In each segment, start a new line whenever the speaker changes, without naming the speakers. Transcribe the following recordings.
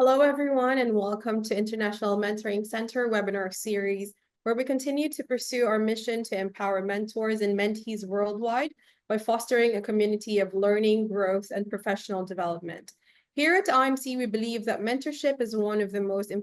Hello, everyone, and welcome to International Mentoring Center webinar series, where we continue to pursue our mission to empower mentors and mentees worldwide by fostering a community of learning, growth, and professional development. Here at IMC, we believe that mentorship is one of the most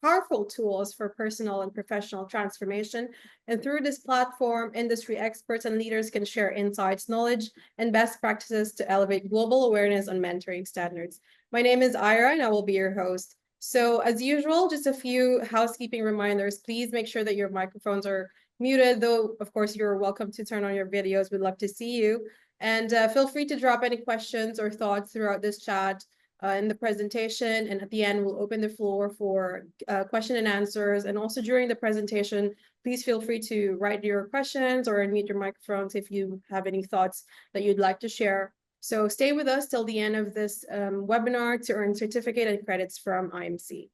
powerful tools for personal and professional transformation. And through this platform, industry experts and leaders can share insights, knowledge, and best practices to elevate global awareness on mentoring standards. My name is Ira, and I will be your host. So as usual, just a few housekeeping reminders. Please make sure that your microphones are muted, though, of course, you're welcome to turn on your videos. We'd love to see you. And feel free to drop any questions or thoughts throughout this chat in the presentation. And at the end, we'll open the floor for question and answers. And also during the presentation, please feel free to write your questions or unmute your microphones if you have any thoughts that you'd like to share. So stay with us till the end of this webinar to earn certificate and credits from IMC.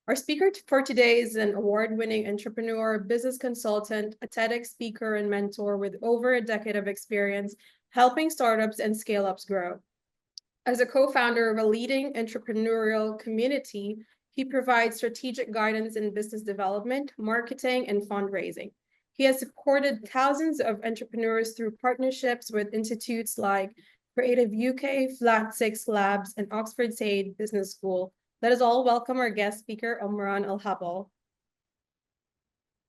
Our speaker for today is an award-winning entrepreneur, business consultant, a TEDx speaker, and mentor with over a decade of experience helping startups and scale-ups grow. As a co-founder of a leading entrepreneurial community, he provides strategic guidance in business development, marketing, and fundraising. He has supported thousands of entrepreneurs through partnerships with institutes like Creative UK, Flat 6 Labs, and Oxford Said Business School. Let us all welcome our guest speaker, Omran Al-Habal.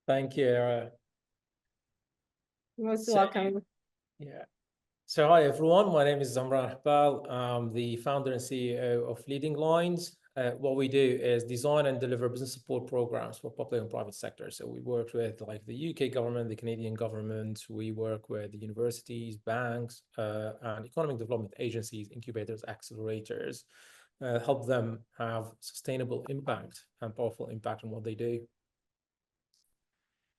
Thank you.
Most welcome.
Yeah. So hi, everyone. My name is Omran Al-Habal. I'm the founder and CEO of Leading Lines. What we do is design and deliver business support programs for public and private sector. So we work with like the UK government, the Canadian government. We work with the universities, banks, and economic development agencies, incubators, accelerators, help them have sustainable impact and powerful impact on what they do.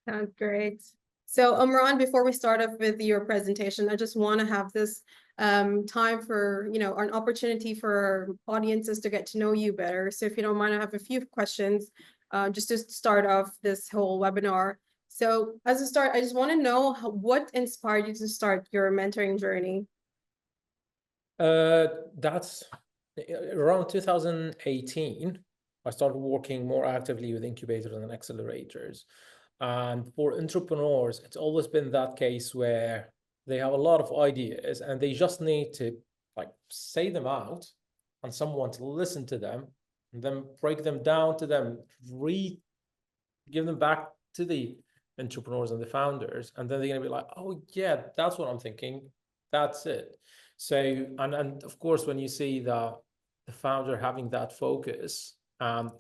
Sounds great. So Omran, before we start off with your presentation, I just want to have this time for, an opportunity for audiences to get to know you better. So if you don't mind, I have a few questions just to start off this whole webinar. So as a start, I just want to know what inspired you to start your mentoring journey?
That's around 2018. I started working more actively with incubators and accelerators. And for entrepreneurs, it's always been that case where they have a lot of ideas and they just need to say them out and someone to listen to them and then break them down to them, give them back to the entrepreneurs and the founders. And then they're going to be like, oh yeah, that's what I'm thinking. That's it. So, and of course, when you see the founder having that focus and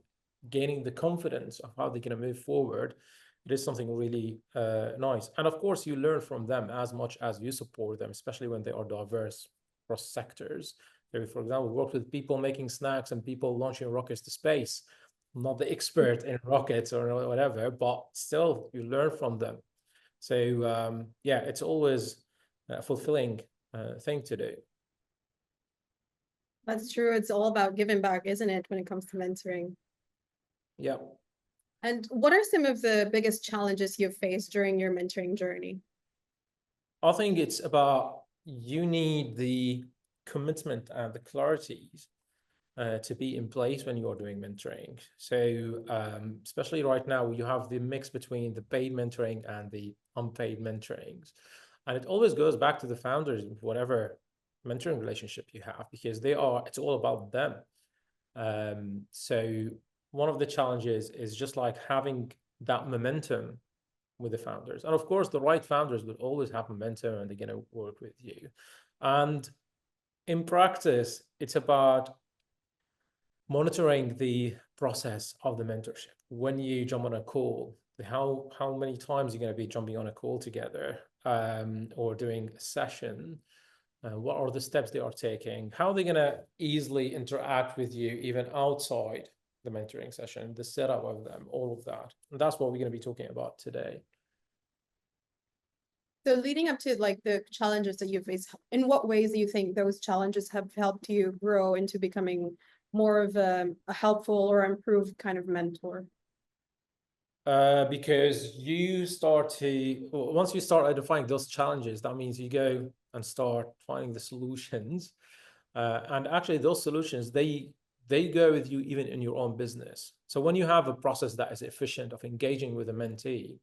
gaining the confidence of how they're going to move forward, it is something really nice. And of course, you learn from them as much as you support them, especially when they are diverse across sectors. So, for example, we work with people making snacks and people launching rockets to space. I'm not the expert in rockets or whatever, but still you learn from them. So yeah, it's always a fulfilling thing to do.
That's true. It's all about giving back, isn't it, when it comes to mentoring?
Yeah.
And what are some of the biggest challenges you've faced during your mentoring journey?
I think it's about you need the commitment and the clarity to be in place when you're doing mentoring. So especially right now, you have the mix between the paid mentoring and the unpaid mentorings. And it always goes back to the founders, whatever mentoring relationship you have, because it's all about them. So one of the challenges is just like having that momentum with the founders. And of course, the right founders will always have momentum and they're going to work with you. And in practice, it's about monitoring the process of the mentorship. When you jump on a call, how many times you're going to be jumping on a call together or doing a session. What are the steps they are taking? How are they going to easily interact with you even outside the mentoring session, the setup of them, all of that. And that's what we're going to be talking about today.
So leading up to the challenges that you face, in what ways do you think those challenges have helped you grow into becoming more of a helpful or improved kind of mentor?
Because once you start identifying those challenges, that means you go and start finding the solutions. And actually those solutions, they they go with you even in your own business. So when you have a process that is efficient of engaging with a mentee,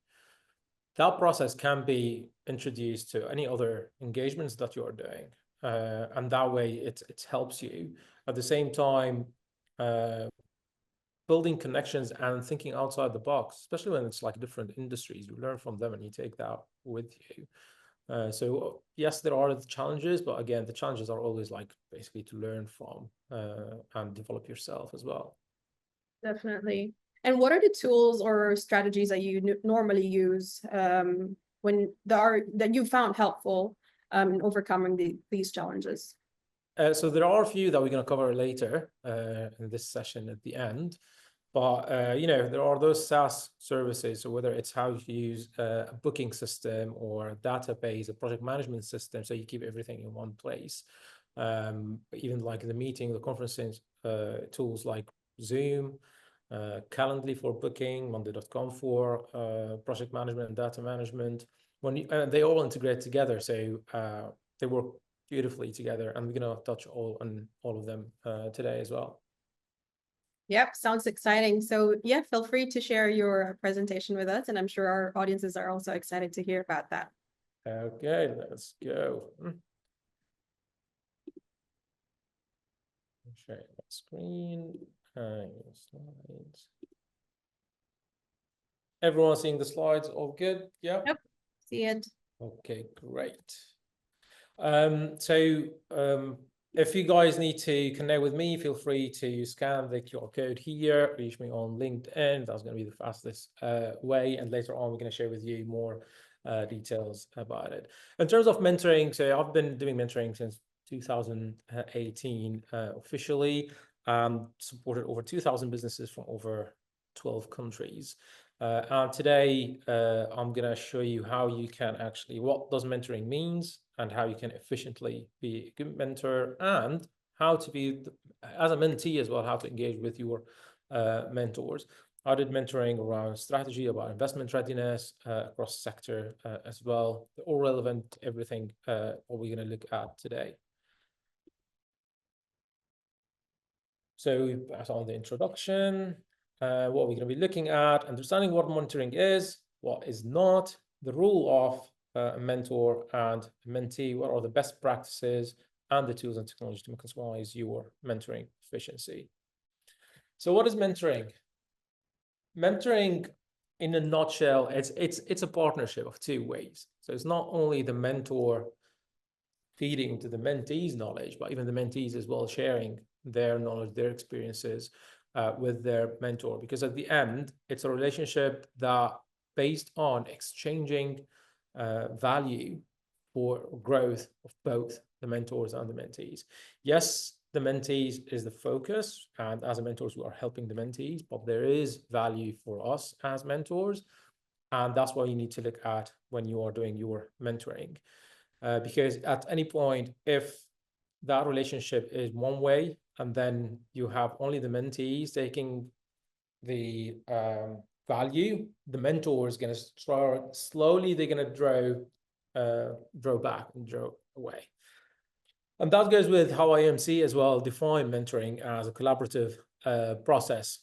that process can be introduced to any other engagements that you are doing. And that way it helps you. At the same time, building connections and thinking outside the box, especially when it's like different industries, you learn from them and you take that with you. So yes, there are the challenges, but again, the challenges are always like basically to learn from and develop yourself as well.
Definitely. And what are the tools or strategies that you normally use when that you found helpful in overcoming these challenges?
So there are a few that we're going to cover later in this session at the end. But you know, there are those SaaS services, so whether it's how to use a booking system or a database, a project management system, so you keep everything in one place. Even like the meeting, the conferencing tools like Zoom, Calendly for booking, Monday.com for project management and data management. And they all integrate together, so they work beautifully together, and we're going to touch on all of them today as well.
Yep, sounds exciting. So yeah, feel free to share your presentation with us, and I'm sure our audiences are also excited to hear about that.
Okay, let's go. Share my screen. Slides. Everyone seeing the slides? All good? Yeah.
Yep, see it.
Okay, great. If you guys need to connect with me, feel free to scan the QR code here, reach me on LinkedIn. That's going to be the fastest way. And later on, we're going to share with you more details about it. In terms of mentoring, so I've been doing mentoring since 2018 officially, supported over 2,000 businesses from over 12 countries. And today, I'm going to show you how you can actually, what does mentoring means, and how you can efficiently be a good mentor, and how to be, as a mentee as well, how to engage with your mentors. I did mentoring around strategy, about investment readiness, across sector as well. They're all relevant, everything what we're going to look at today. So that's on the introduction. What we're going to be looking at, understanding what monitoring is, what is not, the role of a mentor and a mentee, what are the best practices and the tools and technology to maximize your mentoring efficiency. So what is mentoring? Mentoring, in a nutshell, it's a partnership of two ways. So it's not only the mentor feeding to the mentees knowledge, but even the mentees as well sharing their knowledge, their experiences with their mentor, because at the end, it's a relationship that based on exchanging value for growth of both the mentors and the mentees. Yes, the mentees is the focus, and as mentors, we are helping the mentees, but there is value for us as mentors, and that's what you need to look at when you are doing your mentoring. Because at any point, if that relationship is one way, and then you have only the mentees taking the value, the mentor is going to start slowly, they're going to draw back and draw away. And that goes with how IMC as well define mentoring as a collaborative process.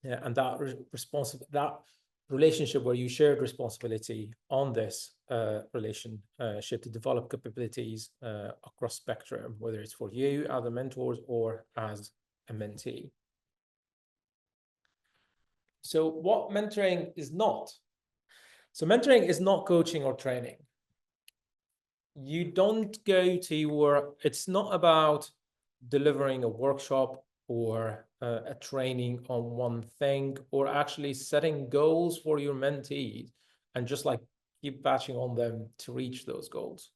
Yeah, and that relationship where you shared responsibility on this relationship to develop capabilities across spectrum, whether it's for you as a mentor or as a mentee. So what mentoring is not? So mentoring is not coaching or training. You don't go to your, it's not about delivering a workshop or a training on one thing, or actually setting goals for your mentees and just like keep batching on them to reach those goals.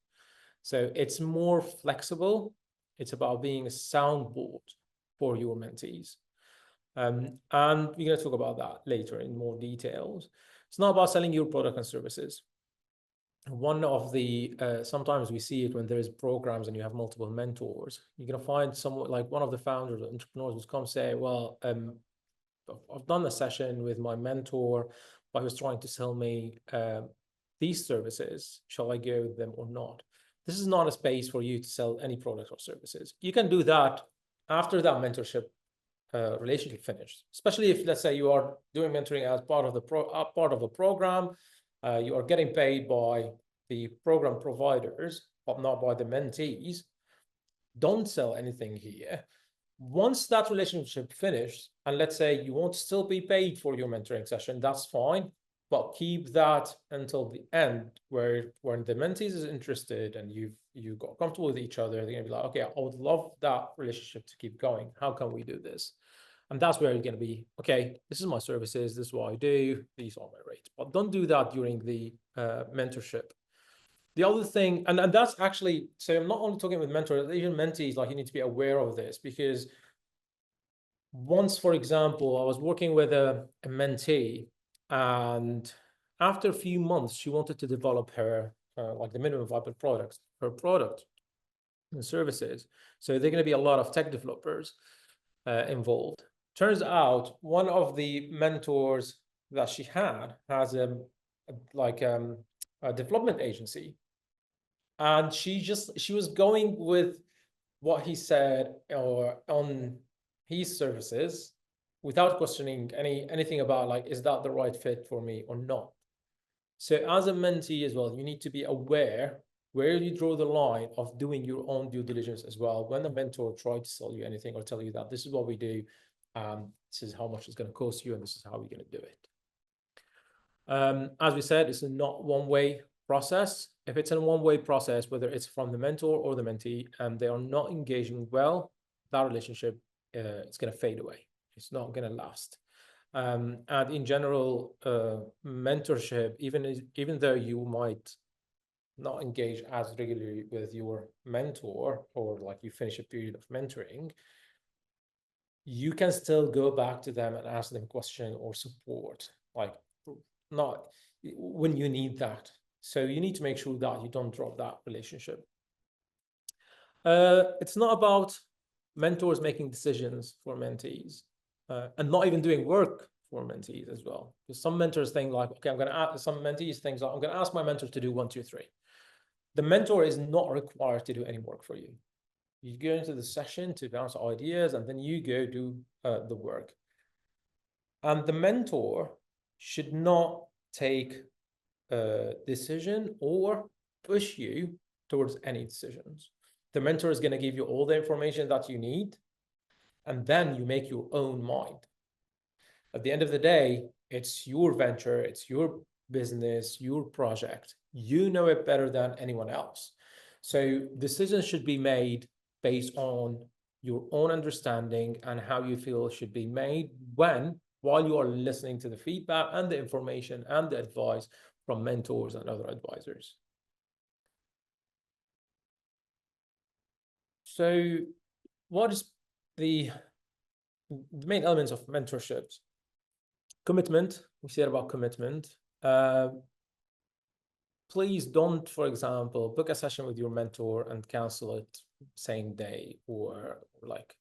So it's more flexible. It's about being a soundboard for your mentees. And we're going to talk about that later in more details. It's not about selling your product and services. One of the, sometimes we see it when there's programs and you have multiple mentors, you're going to find someone like one of the founders or entrepreneurs would come say, well, I've done a session with my mentor, but he was trying to sell me these services. Shall I go with them or not? This is not a space for you to sell any products or services. You can do that after that mentorship relationship finished, especially if, let's say, you are doing mentoring as part of the part of a program, you are getting paid by the program providers, but not by the mentees. Don't sell anything here. Once that relationship finished, and let's say you won't still be paid for your mentoring session, that's fine, but keep that until the end, where when the mentees is interested and you got comfortable with each other, they're gonna be like, okay, I would love that relationship to keep going. How can we do this? And that's where you're gonna be, okay, this is my services, this is what I do, these are my rates. But don't do that during the mentorship. The other thing, and that's actually, so I'm not only talking with mentors, even mentees, like you need to be aware of this, because once, for example, I was working with a mentee, and after a few months, she wanted to develop her, like the minimum viable products, her product and services. So there are going to be a lot of tech developers involved. Turns out one of the mentors that she had has a development agency, and she was going with what he said or on his services without questioning anything about, like, is that the right fit for me or not? So as a mentee as well, you need to be aware where you draw the line of doing your own due diligence as well. When the mentor tries to sell you anything or tell you that this is what we do, this is how much it's going to cost you, and this is how we're going to do it. As we said, it's not one-way process. If it's a one-way process, whether it's from the mentor or the mentee, and they are not engaging well, that relationship it's going to fade away. It's not going to last. And in general, mentorship, even though you might not engage as regularly with your mentor, or like you finish a period of mentoring, you can still go back to them and ask them question or support, like not when you need that. So you need to make sure that you don't drop that relationship. It's not about mentors making decisions for mentees, and not even doing work for mentees as well. Because some mentors think like, okay, I'm going to ask, some mentees think like, I'm going to ask my mentor to do 1, 2, 3. The mentor is not required to do any work for you. You go into the session to bounce ideas, and then you go do the work. And the mentor should not take a decision or push you towards any decisions. The mentor is going to give you all the information that you need, and then you make your own mind. At the end of the day, it's your venture, it's your business, your project. You know it better than anyone else. So decisions should be made based on your own understanding and how you feel should be made while you are listening to the feedback and the information and the advice from mentors and other advisors. So what is the main elements of mentorships? Commitment, we said about commitment. Please don't, for example, book a session with your mentor and cancel it same day or like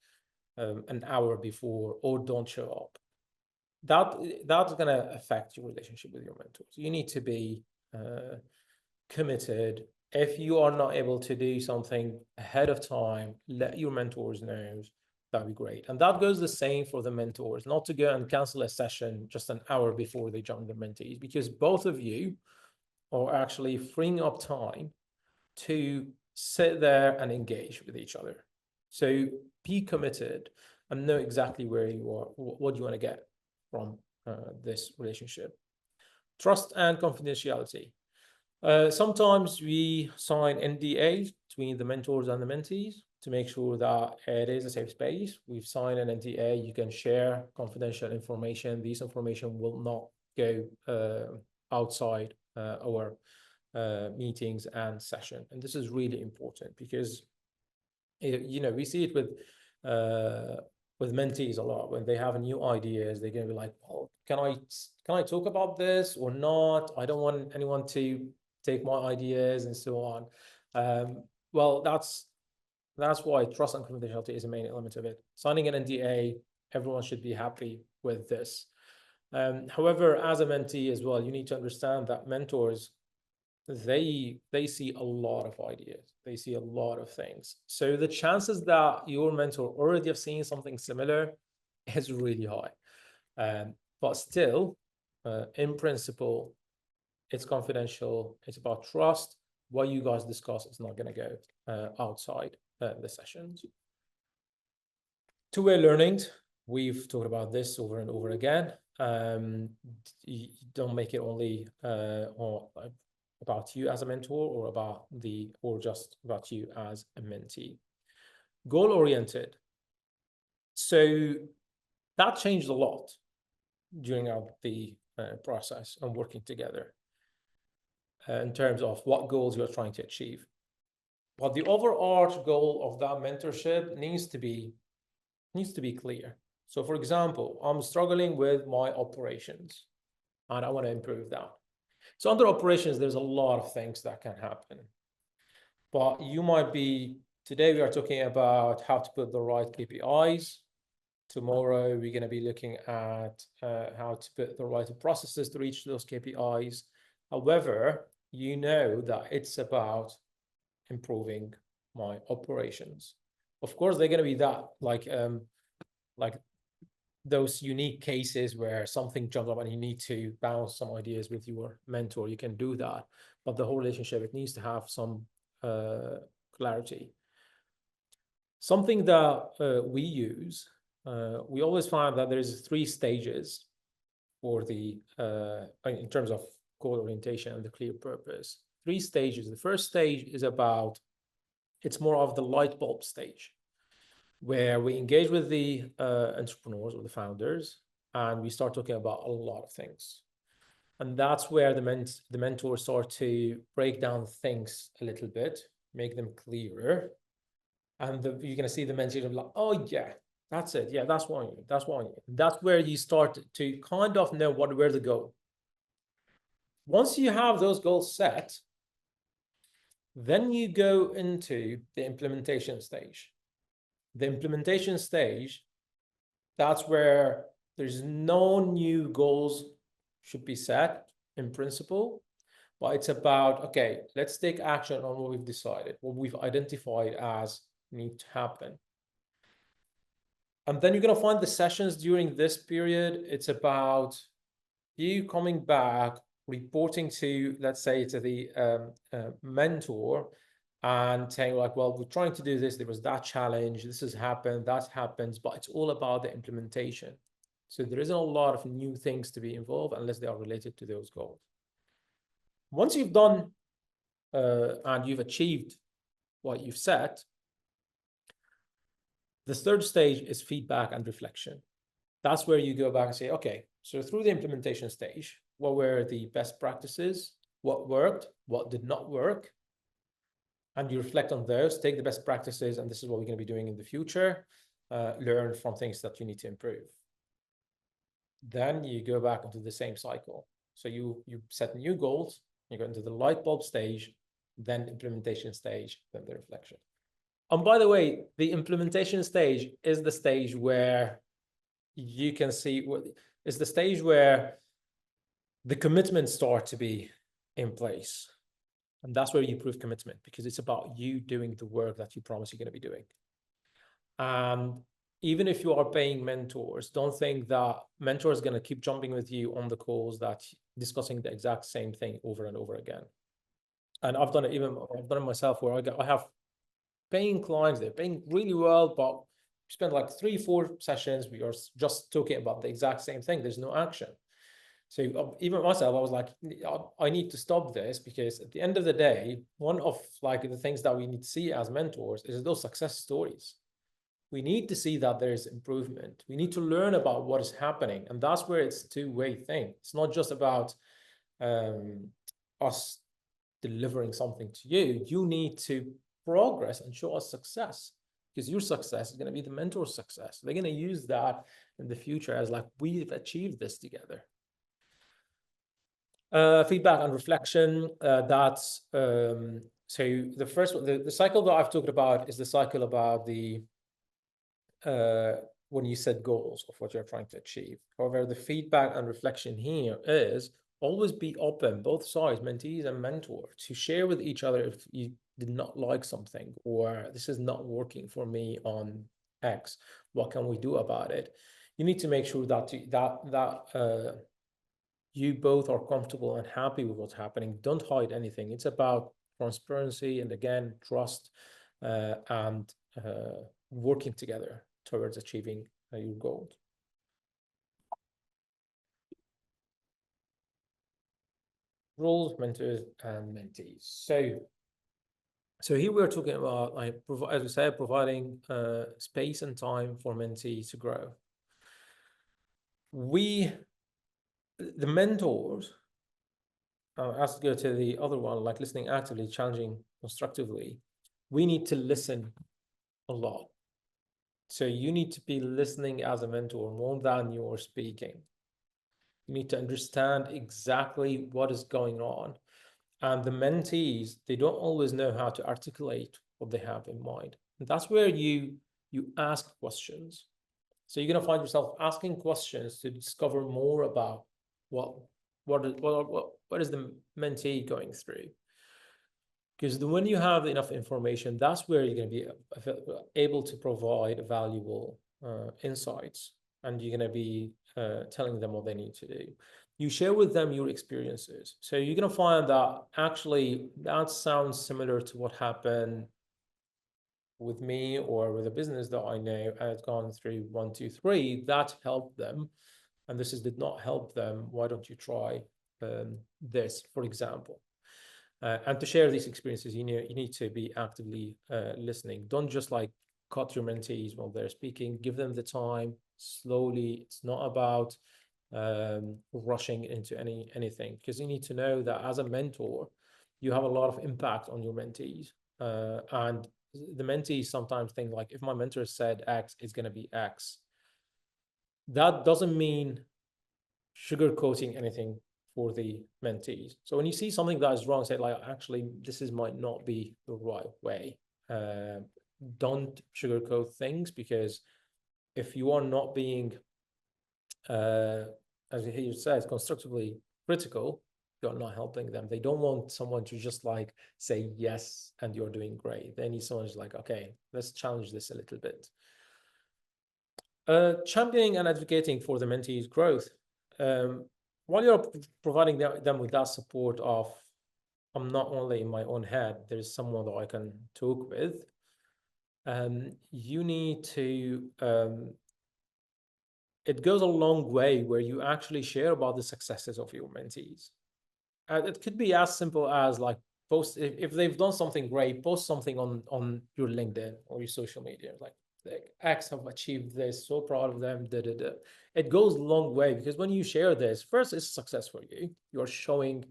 an hour before, or don't show up. That's going to affect your relationship with your mentors. You need to be committed. If you are not able to do something ahead of time, let your mentors know. That'd be great. And that goes the same for the mentors, not to go and cancel a session just an hour before they join the mentees, because both of you are actually freeing up time to sit there and engage with each other. So be committed and know exactly where you are, what you want to get from this relationship. Trust and confidentiality. Sometimes we sign NDAs between the mentors and the mentees to make sure that it is a safe space. We've signed an NDA. You can share confidential information. This information will not go outside our meetings and session. And this is really important because, you know, we see it with mentees a lot. When they have new ideas, they're going to be like, oh, can I talk about this or not? I don't want anyone to take my ideas and so on. Well, that's why trust and confidentiality is a main element of it. Signing an NDA, everyone should be happy with this. However, as a mentee as well, you need to understand that mentors, they see a lot of ideas, they see a lot of things. So the chances that your mentor already have seen something similar is really high. But still, in principle, it's confidential. It's about trust. What you guys discuss is not going to go outside the sessions. Two-way learning. We've talked about this over and over again. You don't make it only or about you as a mentor or just about you as a mentee. Goal-oriented. So that changed a lot during the process and working together in terms of what goals you're trying to achieve. But the overarching goal of that mentorship needs to be clear. So for example, I'm struggling with my operations and I want to improve that. So under operations, there's a lot of things that can happen. But you might be, today we are talking about how to put the right KPIs. Tomorrow, we're going to be looking at how to put the right processes to reach those KPIs. However, you know that it's about improving my operations. Of course, they're going to be that like those unique cases where something jumps up and you need to bounce some ideas with your mentor. You can do that, but the whole relationship, it needs to have some clarity. Something that we use. We always find that there's 3 stages for the in terms of goal orientation and the clear purpose. 3 stages. The first stage is about, it's more of the light bulb stage, where we engage with the entrepreneurs or the founders, and we start talking about a lot of things. And that's where the mentors start to break down things a little bit, make them clearer. And you're going to see the mentee like, oh yeah, that's it. Yeah, that's one. That's one. That's where you start to kind of know where to go. Once you have those goals set, then you go into the implementation stage. The implementation stage, that's where there's no new goals should be set in principle, but it's about, okay, let's take action on what we've decided, what we've identified as need to happen. And then you're going to find the sessions during this period. It's about you coming back, reporting to, let's say, to the mentor and saying like, well, we're trying to do this. There was that challenge. This has happened. That happens. But it's all about the implementation. So there isn't a lot of new things to be involved unless they are related to those goals. Once you've done and you've achieved what you've set, the third stage is feedback and reflection. That's where you go back and say, okay, so through the implementation stage, what were the best practices? What worked? What did not work? And you reflect on those, take the best practices, and this is what we're going to be doing in the future. Learn from things that you need to improve. Then you go back into the same cycle. So you set new goals, you go into the light bulb stage, then implementation stage, then the reflection. And by the way, the implementation stage is the stage where you can see what is the stage where the commitments start to be in place. And that's where you prove commitment, because it's about you doing the work that you promise you're going to be doing. And even if you are paying mentors, don't think that mentor is going to keep jumping with you on the calls that discussing the exact same thing over and over again. And I've done it myself, where I have paying clients, they're paying really well, but we spend like 3-4 sessions, we are just talking about the exact same thing. There's no action. So even myself, I was like, I need to stop this, because at the end of the day, one of like the things that we need to see as mentors is those success stories. We need to see that there's improvement. We need to learn about what is happening. And that's where it's a two-way thing. It's not just about us delivering something to you. You need to progress and show us success, because your success is going to be the mentor's success. They're going to use that in the future as like, we've achieved this together. Feedback and reflection, that's so the first one, the cycle that I've talked about is the cycle about the when you set goals of what you're trying to achieve. However, the feedback and reflection here is always be open, both sides, mentees and mentor, to share with each other if you did not like something, or this is not working for me on X, what can we do about it? you need to make sure that you both are comfortable and happy with what's happening. Don't hide anything. It's about transparency and, again, trust, and working together towards achieving your goals. Roles, mentors, and mentees. So here we're talking about, like, as we said, providing space and time for mentees to grow. The mentors, as to go to the other one, like listening actively, challenging constructively, we need to listen a lot. So you need to be listening as a mentor more than you're speaking. You need to understand exactly what is going on. And the mentees, they don't always know how to articulate what they have in mind. And that's where you ask questions. So you're going to find yourself asking questions to discover more about what is the mentee going through. Because when you have enough information, that's where you're going to be able to provide valuable insights, and you're going to be telling them what they need to do. You share with them your experiences. So you're going to find that actually that sounds similar to what happened with me or with a business that I know had gone through 1, 2, 3. That helped them, and this did not help them. Why don't you try this, for example? And to share these experiences, you need to be actively listening. Don't just like cut your mentees while they're speaking. Give them the time slowly. It's not about rushing into anything, because you need to know that as a mentor, you have a lot of impact on your mentees. And the mentees sometimes think like, if my mentor said X, it's going to be X. That doesn't mean sugarcoating anything for the mentees. So when you see something that is wrong, say like, actually, might not be the right way. Don't sugarcoat things, because if you are not being, as he says, constructively critical, you're not helping them. They don't want someone to just like say yes and you're doing great. They need someone who's like, okay, let's challenge this a little bit. Championing and advocating for the mentees' growth. While you're providing them with that support of, I'm not only in my own head, there's someone that I can talk with, you need to, it goes a long way where you actually share about the successes of your mentees. And it could be as simple as like, post, if they've done something great, post something on your LinkedIn or your social media, like X have achieved this, so proud of them, It goes a long way, because when you share this, first, it's success for you. You're showing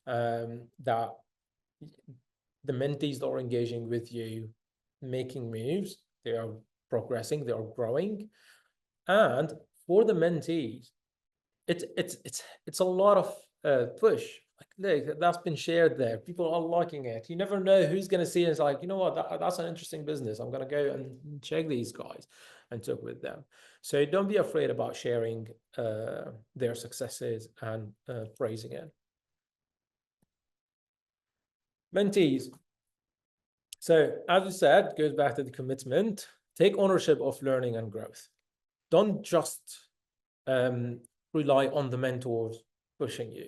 that the mentees that are engaging with you, making moves, they are progressing, they are growing. And for the mentees, it's a lot of push. Like, look, that's been shared there. People are liking it. You never know who's going to see it. It's like, you know what, that's an interesting business. I'm going to go and check these guys and talk with them. So don't be afraid about sharing their successes and praising it. Mentees. So as you said, goes back to the commitment. Take ownership of learning and growth. Don't just rely on the mentors pushing you.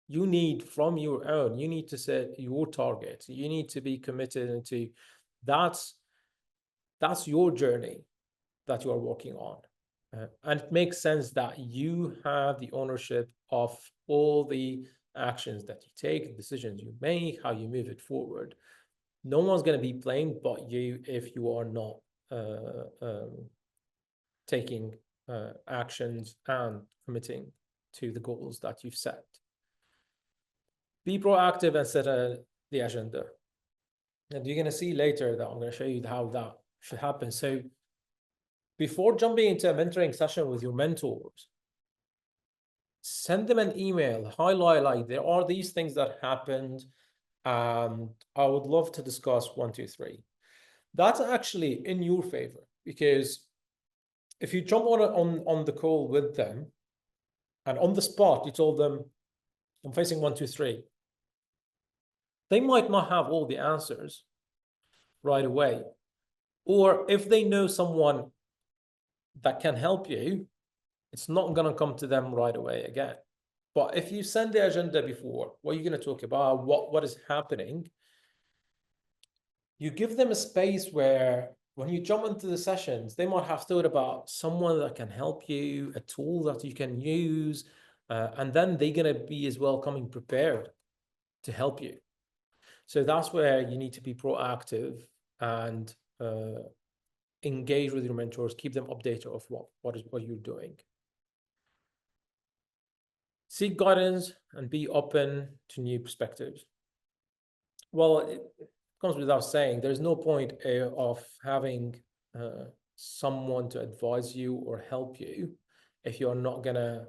You need, from your own, you need to set your targets. You need to be committed to that's your journey that you are working on. And it makes sense that you have the ownership of all the actions that you take, decisions you make, how you move it forward. No one's going to be blamed but you if you are not taking actions and committing to the goals that you've set. Be proactive and set the agenda. And you're going to see later that I'm going to show you how that should happen. So before jumping into a mentoring session with your mentors, send them an email, highlight like, there are these things that happened, and I would love to discuss 1, 2, 3. That's actually in your favor, because if you jump on the call with them and on the spot you told them, I'm facing 1, 2, 3, they might not have all the answers right away. Or if they know someone that can help you, It's not going to come to them right away again. But if you send the agenda before, what you're going to talk about, what is happening, you give them a space where when you jump into the sessions, they might have thought about someone that can help you, a tool that you can use, and then they're going to be as well coming prepared to help you. So that's where you need to be proactive and engage with your mentors, keep them updated of what you're doing. Seek guidance and be open to new perspectives. Well, it comes without saying, there's no point of having someone to advise you or help you if you're not gonna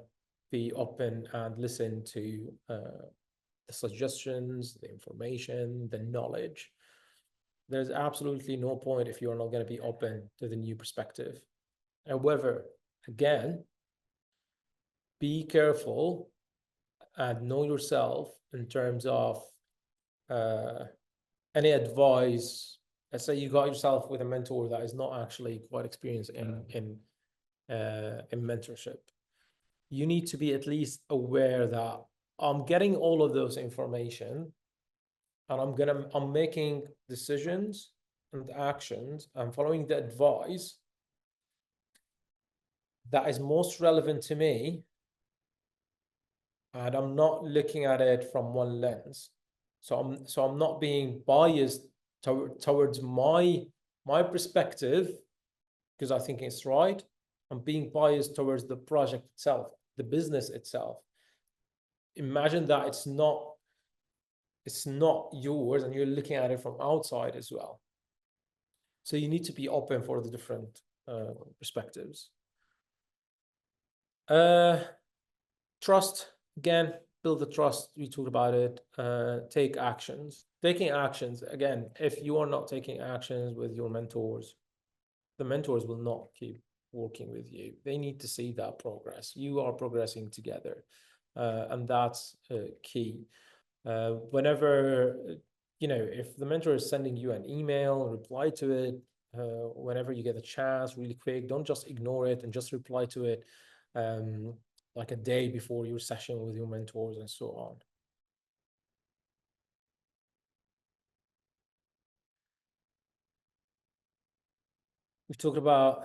be open and listen to the suggestions, the information, the knowledge. There's absolutely no point if you're not going to be open to the new perspective. However, again, be careful and know yourself in terms of any advice. Let's say you got yourself with a mentor that is not actually quite experienced in mentorship. You need to be at least aware that I'm getting all of those information and I'm making decisions and actions. I'm following the advice that is most relevant to me, and I'm not looking at it from one lens. So I'm not being biased towards my perspective because I think it's right. I'm being biased towards the project itself, the business itself. Imagine that it's not yours and you're looking at it from outside as well. So you need to be open for the different perspectives. Trust, again, build the trust. We talked about it. Take actions. Taking actions, again, if you are not taking actions with your mentors, the mentors will not keep working with you. They need to see that progress. You are progressing together. And that's key. Whenever, if the mentor is sending you an email, reply to it whenever you get a chance, really quick. Don't just ignore it and just reply to it like a day before your session with your mentors and so on. We've talked about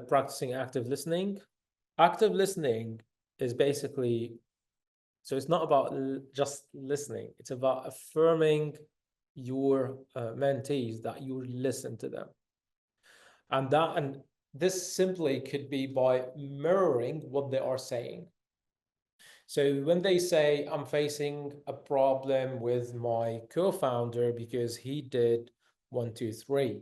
practicing active listening. Active listening is basically, so it's not about just listening. It's about affirming your mentees that you listen to them. And this simply could be by mirroring what they are saying. So when they say, I'm facing a problem with my co-founder because he did 1, 2, 3,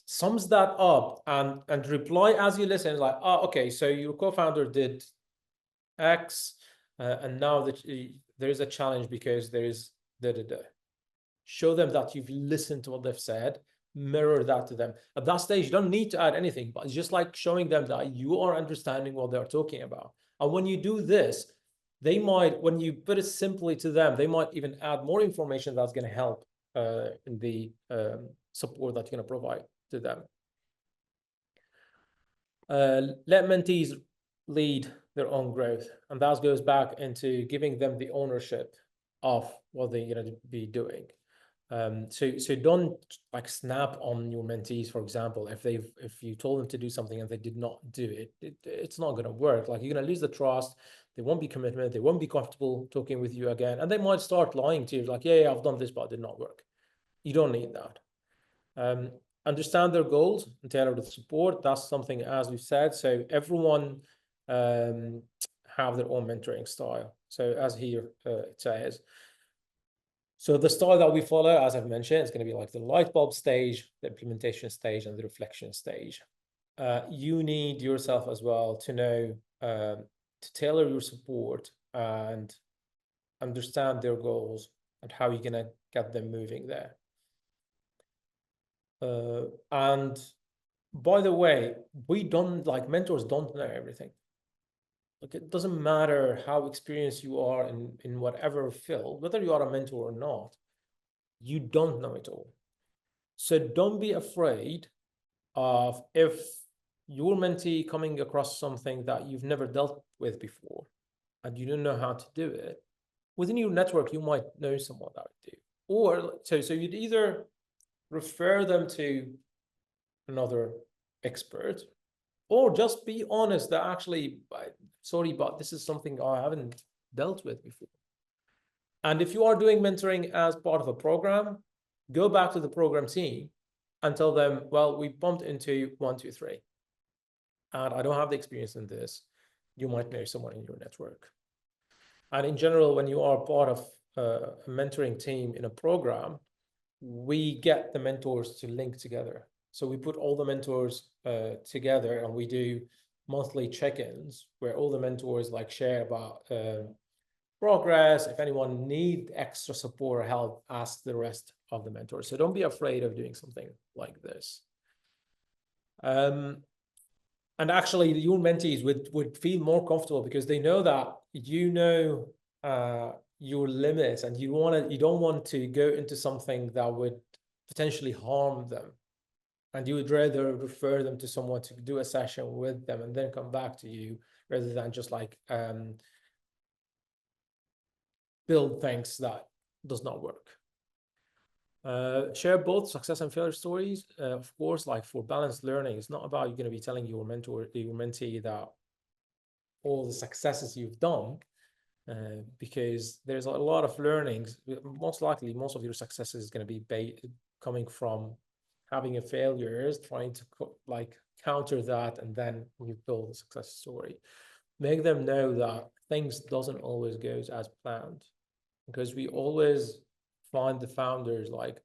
sums that up and reply as you listen, like, oh, okay, so your co-founder did X, and now that there is a challenge because there is da. Show them that you've listened to what they've said, mirror that to them. At that stage, you don't need to add anything, but it's just like showing them that you are understanding what they're talking about. And when you do this, they might, when you put it simply to them, they might even add more information that's going to help in the support that you're going to provide to them. Let mentees lead their own growth. And that goes back into giving them the ownership of what they're going to be doing. So don't like snap on your mentees, for example. If you told them to do something and they did not do it, it's not going to work. Like, you're going to lose the trust. They won't be commitment. They won't be comfortable talking with you again, and they might start lying to you, like, yeah, I've done this, but it did not work. You don't need that. Understand their goals and tailor the support. That's something, as we've said. So everyone have their own mentoring style. So as here it says. So the style that we follow, as I've mentioned, is going to be like the light bulb stage, the implementation stage, and the reflection stage. You need yourself as well to know to tailor your support and understand their goals and how you're going to get them moving there. And by the way, mentors don't know everything. Like, it doesn't matter how experienced you are in whatever field, whether you are a mentor or not, you don't know it all. So don't be afraid of, if your mentee coming across something that you've never dealt with before and you don't know how to do it, within your network, you might know someone that would do. Or so you'd either refer them to another expert, or just be honest that actually, sorry, but this is something I haven't dealt with before. And if you are doing mentoring as part of a program, go back to the program team and tell them, well, we bumped into 1, 2, 3. And I don't have the experience in this. You might know someone in your network. And in general, when you are part of a mentoring team in a program, we get the mentors to link together. So we put all the mentors together and we do monthly check-ins where all the mentors like share about progress. If anyone need extra support or help, ask the rest of the mentors. So don't be afraid of doing something like this. And actually, your mentees would feel more comfortable because they know that you know your limits, and you don't want to go into something that would potentially harm them, and you would rather refer them to someone to do a session with them and then come back to you, rather than just like build things that does not work. Share both success and failure stories. Of course, like for balanced learning, it's not about you're going to be telling your mentee that all the successes you've done, because there's a lot of learnings. Most likely, most of your successes is going to be coming from having a failures, trying to like counter that, and then you build a success story. Make them know that things doesn't always go as planned, because we always find the founders like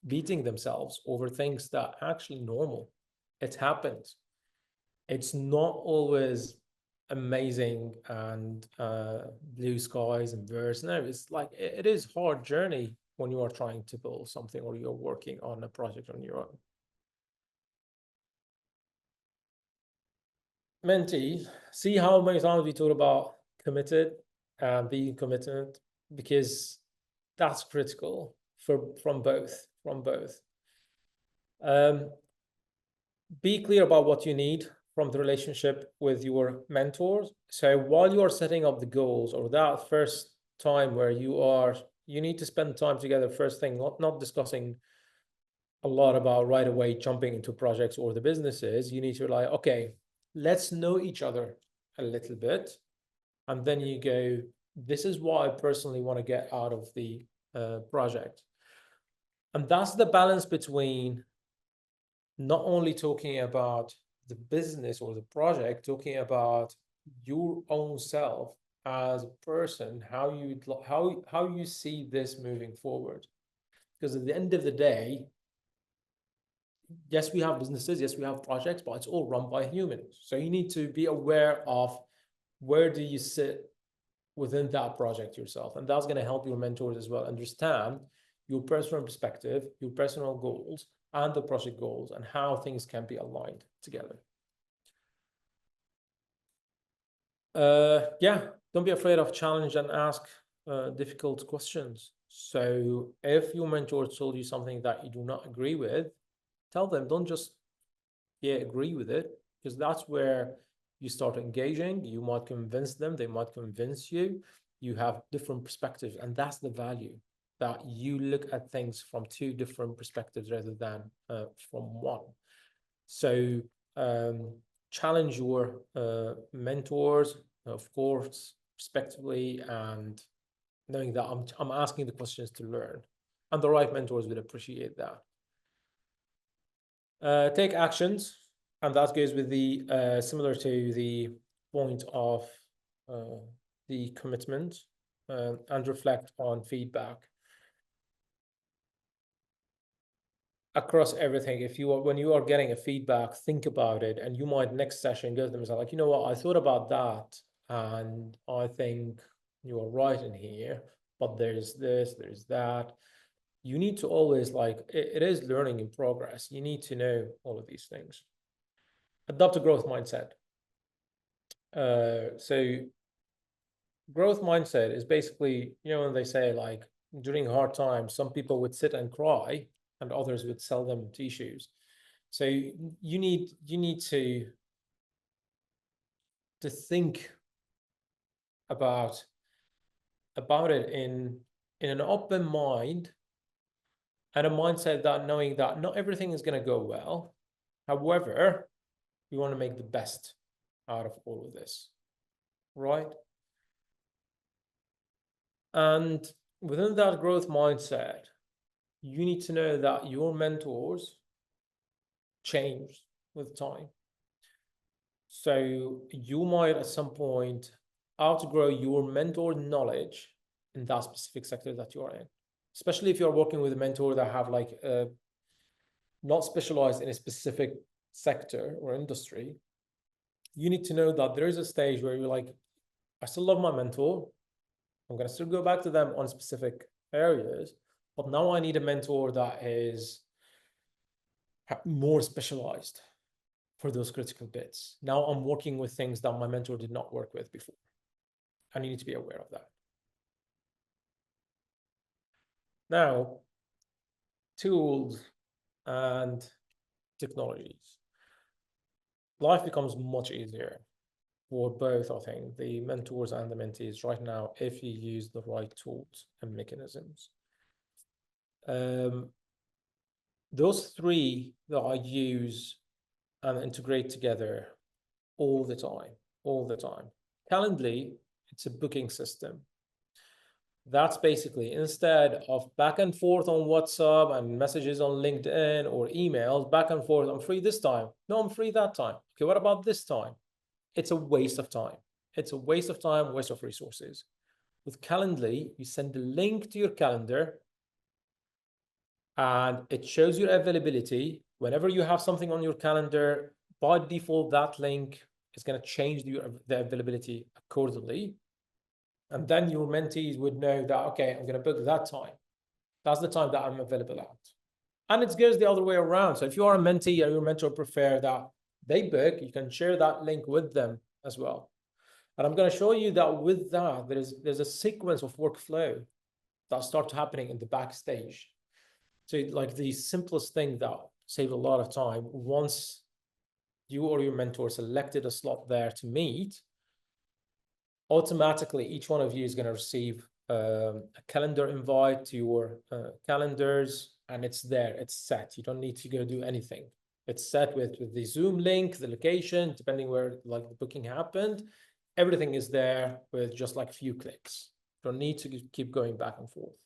beating themselves over things that are actually normal. It happens. It's not always amazing and blue skies and birds. No, it's like it is hard journey when you are trying to build something or you're working on a project on your own. Mentee, see how many times we talk about committed and being committed, because that's critical from both. Be clear about what you need from the relationship with your mentors. So while you are setting up the goals, or that first time where you need to spend time together first thing, not discussing a lot about right away jumping into projects or the businesses. You need to like, okay, let's know each other a little bit. And then you go, this is what I personally want to get out of the project. And that's the balance between not only talking about the business or the project, talking about your own self as a person, how you see this moving forward. Because at the end of the day, yes, we have businesses, yes, we have projects, but it's all run by humans. So you need to be aware of where do you sit within that project yourself. And that's going to help your mentors as well understand your personal perspective, your personal goals, and the project goals, and how things can be aligned together. Yeah, don't be afraid of challenge and ask difficult questions. So if your mentor told you something that you do not agree with, tell them, don't just agree with it, because that's where you start engaging. You might convince them, they might convince you. You have different perspectives, and that's the value, that you look at things from two different perspectives rather than from one. So challenge your mentors, of course, respectively, and knowing that I'm asking the questions to learn, and the right mentors will appreciate that. Take actions, and that goes with the similar to the point of the commitment, and reflect on feedback across everything. When you are getting a feedback, think about it, and you might next session go to them and say like, you know what, I thought about that, and I think you are right in here, but there's this, there's that. You need to always like, it is learning in progress. You need to know all of these things. Adopt a growth mindset. So growth mindset is basically, when they say like during hard times, some people would sit and cry and others would sell them tissues. So you need to think about it in an open mind and a mindset that knowing that not everything is going to go well. However, we want to make the best out of all of this, right? And within that growth mindset, you need to know that your mentors change with time. So you might at some point outgrow your mentor knowledge in that specific sector that you're in, especially if you're working with a mentor that have like not specialized in a specific sector or industry. You need to know that there is a stage where you're like, I still love my mentor. I'm going to still go back to them on specific areas, but now I need a mentor that is more specialized for those critical bits. Now I'm working with things that my mentor did not work with before. And you need to be aware of that. Now, tools and technologies. Life becomes much easier for both, I think, the mentors and the mentees right now, if you use the right tools and mechanisms. Those three that I use and integrate together all the time. Calendly, it's a booking system. That's basically, instead of back and forth on WhatsApp and messages on LinkedIn or emails, back and forth, I'm free this time. No, I'm free that time. Okay, what about this time? It's a waste of time. It's a waste of time, waste of resources. With Calendly, you send a link to your calendar and it shows your availability. Whenever you have something on your calendar, by default, that link is going to change the availability accordingly. And then your mentees would know that, okay, I'm going to book that time. That's the time that I'm available at. And it goes the other way around. So if you are a mentee and your mentor prefer that they book, you can share that link with them as well. And I'm going to show you that with that, there's a sequence of workflow that starts happening in the backstage. So like the simplest thing that saves a lot of time, once you or your mentor selected a slot there to meet, automatically each one of you is going to receive a calendar invite to your calendars, and it's there, it's set. You don't need to go do anything. It's set with the Zoom link, the location, depending where like the booking happened. Everything is there with just like a few clicks. Don't need to keep going back and forth.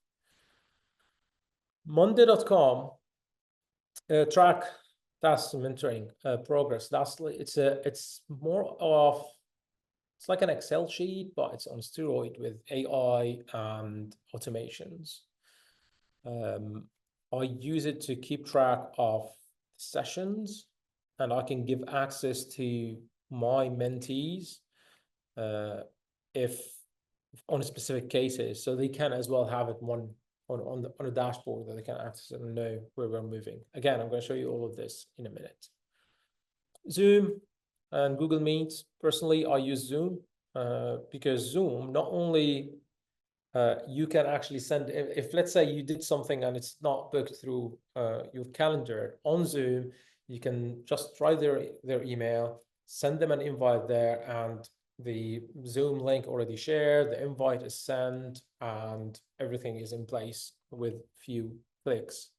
Monday.com track tasks and mentoring progress. It's more of, it's like an Excel sheet, but it's on steroid with AI and automations. I use it to keep track of sessions, and I can give access to my mentees if on specific cases, so they can as well have it on a dashboard that they can access it and know where we're moving. Again, I'm going to show you all of this in a minute. Zoom and Google Meet. Personally, I use Zoom because Zoom, not only you can actually send, if let's say you did something and it's not booked through your calendar, on Zoom, you can just try their email, send them an invite there, and the Zoom link already shared, the invite is sent, and everything is in place with few clicks.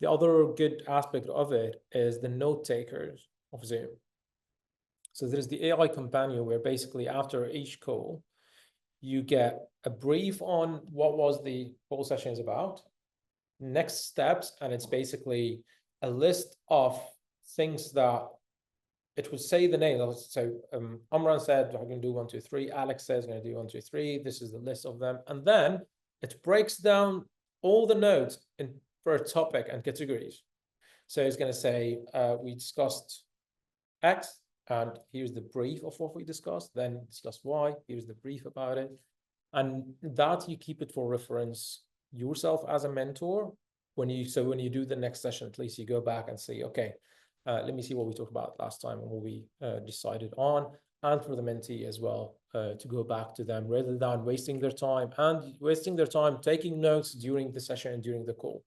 The other good aspect of it is the note takers of Zoom. So there's the AI companion, where basically after each call, you get a brief on what was the call session is about, next steps, and it's basically a list of things that it would say the name. So Amran said, I'm going to do 1, 2, 3. Alex says, I'm going to do 1, 2, 3. This is the list of them. And then it breaks down all the notes in per topic and categories. So it's going to say, we discussed X, and here's the brief of what we discussed, then discuss Y, here's the brief about it. And that you keep it for reference yourself as a mentor. When you do the next session, at least you go back and say, okay, let me see what we talked about last time and what we decided on, and for the mentee as well, to go back to them rather than wasting their time taking notes during the session and during the call.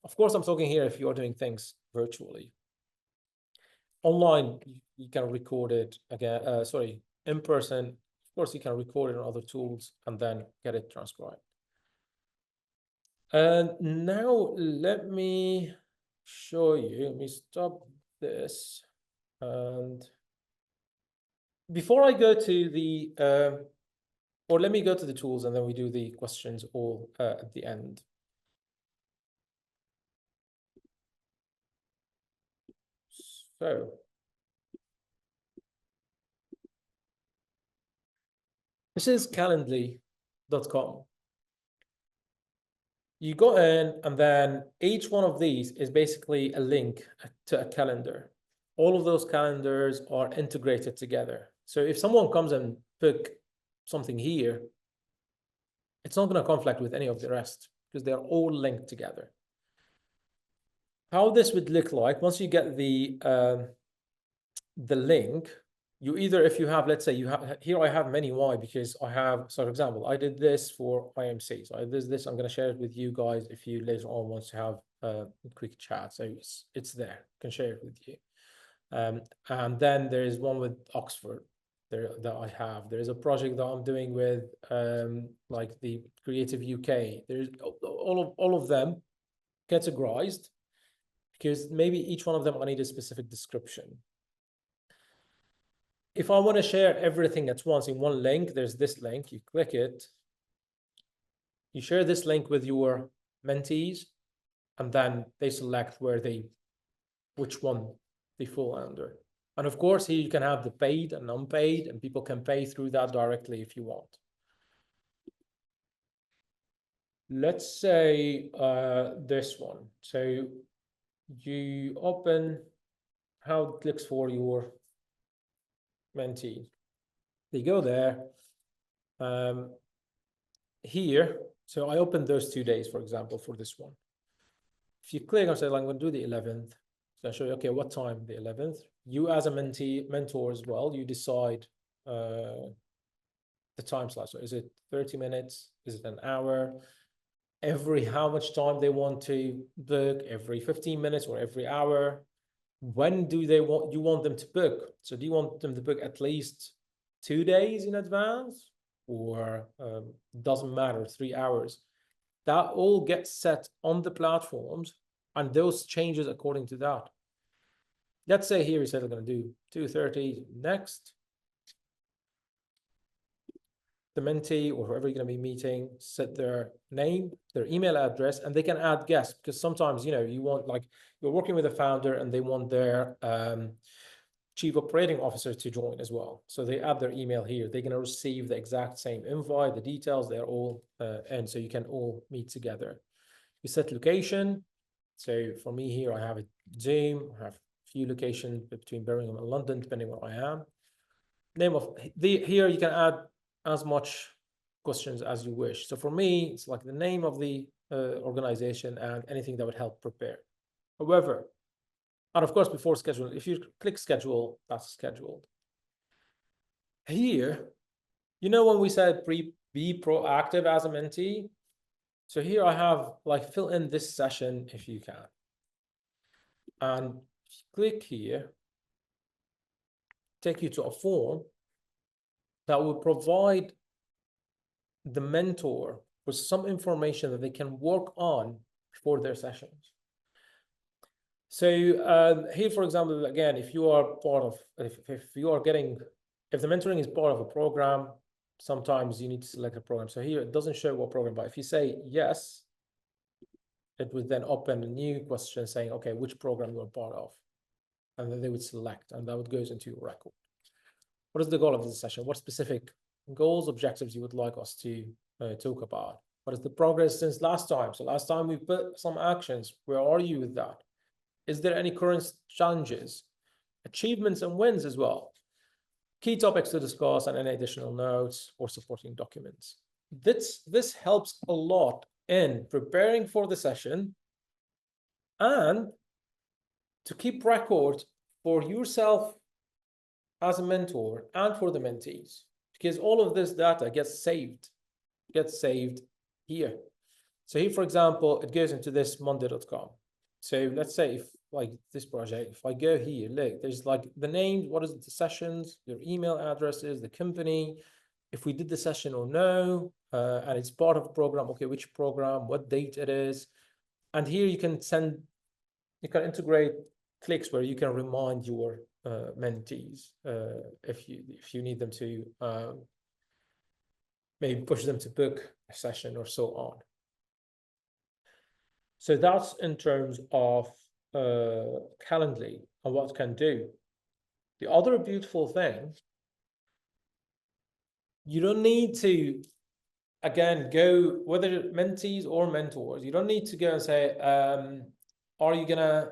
Of course, I'm talking here if you're doing things virtually. online, you can record it again, sorry, in person, of course, you can record it on other tools and then get it transcribed. And now let me show you, let me stop this. And before I go to the, or let me go to the tools and then we do the questions all at the end. So this is calendly.com. You go in and then each one of these is basically a link to a calendar. All of those calendars are integrated together. So if someone comes and book something here, it's not going to conflict with any of the rest because they're all linked together. How this would look like once you get the link, you either, if you have, let's say you have, here I have many why, because I have, so for example, I did this for IMC. So I did this, I'm going to share it with you guys if you later on want to have a quick chat. So it's there, I can share it with you. And then there is one with Oxford there that I have. There is a project that I'm doing with like the Creative UK. There's all of them categorized because maybe each one of them I need a specific description. If I want to share everything at once in one link, there's this link, you click it, you share this link with your mentees, and then they select which one they fall under. And of course, here you can have the paid and unpaid, and people can pay through that directly if you want. Let's say this one. So you open how it looks for your mentee. They go there. Here, so I opened those 2 days, for example, for this one. If you click and say, like, I'm going to do the 11th, so I show you, okay, what time? The 11th. You as a mentor as well, you decide the time slot. So is it 30 minutes? Is it an hour? How much time they want to book, every 15 minutes or every hour? When do you want them to book? So do you want them to book at least 2 days in advance, or doesn't matter, 3 hours? That all gets set on the platforms, and those changes according to that. Let's say here we said we're going to do 2:30 next. The mentee or whoever you're going to be meeting, set their name, their email address, and they can add guests, because sometimes, you know, you want, like, you're working with a founder and they want their chief operating officer to join as well. So they add their email here. They're going to receive the exact same invite, the details, they're all and so you can all meet together. You set location. So for me here, I have a Zoom, I have a few locations between Birmingham and London, depending where I am. Name of here you can add as much questions as you wish. So for me, it's like the name of the organization and anything that would help prepare. However, and of course, before schedule, if you click schedule, that's scheduled. Here, you know, when we said be proactive as a mentee. So here I have, like, fill in this session if you can. And click here, take you to a form that will provide the mentor with some information that they can work on for their sessions. So here, for example, again, if you are part of, if the mentoring is part of a program, sometimes you need to select a program. So here it doesn't show what program, but if you say yes, it would then open a new question saying, okay, which program you're part of, and then they would select, and that would goes into your record. What is the goal of this session? What specific goals, objectives you would like us to talk about? What is the progress since last time? So last time we put some actions. Where are you with that? Is there any current challenges, achievements and wins as well? Key topics to discuss and any additional notes or supporting documents. This helps a lot in preparing for the session and to keep record for yourself as a mentor and for the mentees, because all of this data gets saved here. So here, for example, it goes into this monday.com. So let's say if like this project, if I go here, look, there's like the name, what is it, the sessions, your email addresses, the company, if we did the session or no, and it's part of a program, okay, which program, what date it is. And here you can integrate clicks where you can remind your mentees if you need them to maybe push them to book a session or so on. So that's in terms of Calendly and what it can do. The other beautiful thing, you don't need to, again, go, whether mentees or mentors, you don't need to go and say, are you gonna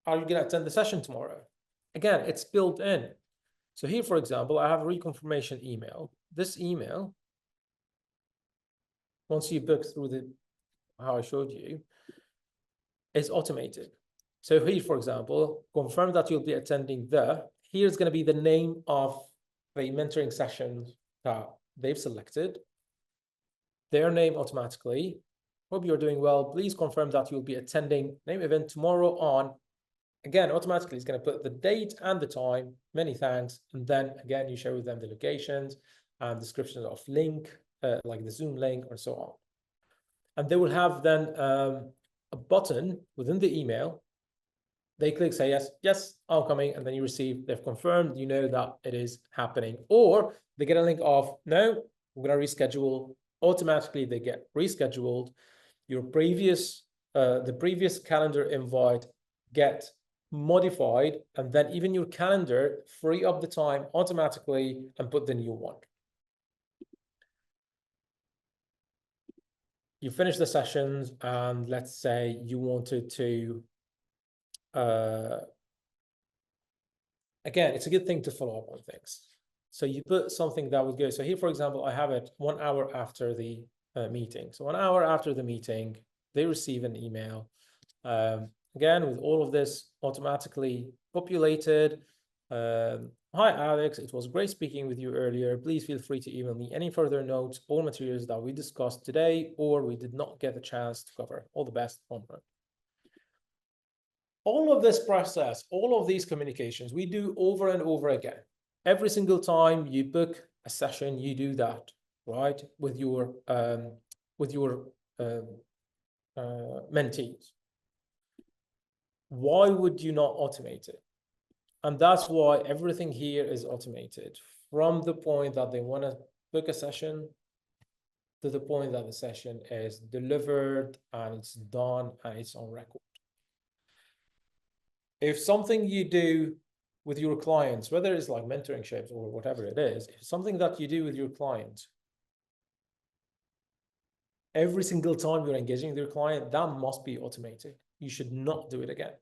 attend the session tomorrow? Again, it's built in. So here, for example, I have a reconfirmation email. This email, once you book through how I showed you, is automated. So here, for example, confirm that you'll be attending here's going to be the name of the mentoring session that they've selected, their name automatically. Hope you're doing well. Please confirm that you'll be attending name event tomorrow on, again, automatically it's going to put the date and the time, many thanks. And then again, you share with them the locations and descriptions of link, like the Zoom link or so on. And they will have then a button within the email. They click, say, yes, I'm coming. And then you receive, they've confirmed, you know that it is happening. Or they get a link of, no, we're going to reschedule. Automatically, they get rescheduled. Your the previous calendar invite get modified, and then even your calendar free up the time automatically and put the new one. You finish the sessions, and let's say you wanted to, again, it's a good thing to follow up on things. So you put something that would go, so here, for example, I have it 1 hour after the meeting. So 1 hour after the meeting, they receive an email. Again, with all of this automatically populated. Hi, Alex, it was great speaking with you earlier. Please feel free to email me any further notes or materials that we discussed today or we did not get a chance to cover. All the best, Omar. All of this process, all of these communications, we do over and over again. Every single time you book a session, you do that, right? With your mentees. Why would you not automate it? And that's why everything here is automated from the point that they want to book a session to the point that the session is delivered and it's done and it's on record. If something you do with your clients, whether it's like mentoring ships or whatever it is, if something that you do with your clients, every single time you're engaging with your client, that must be automated. You should not do it again.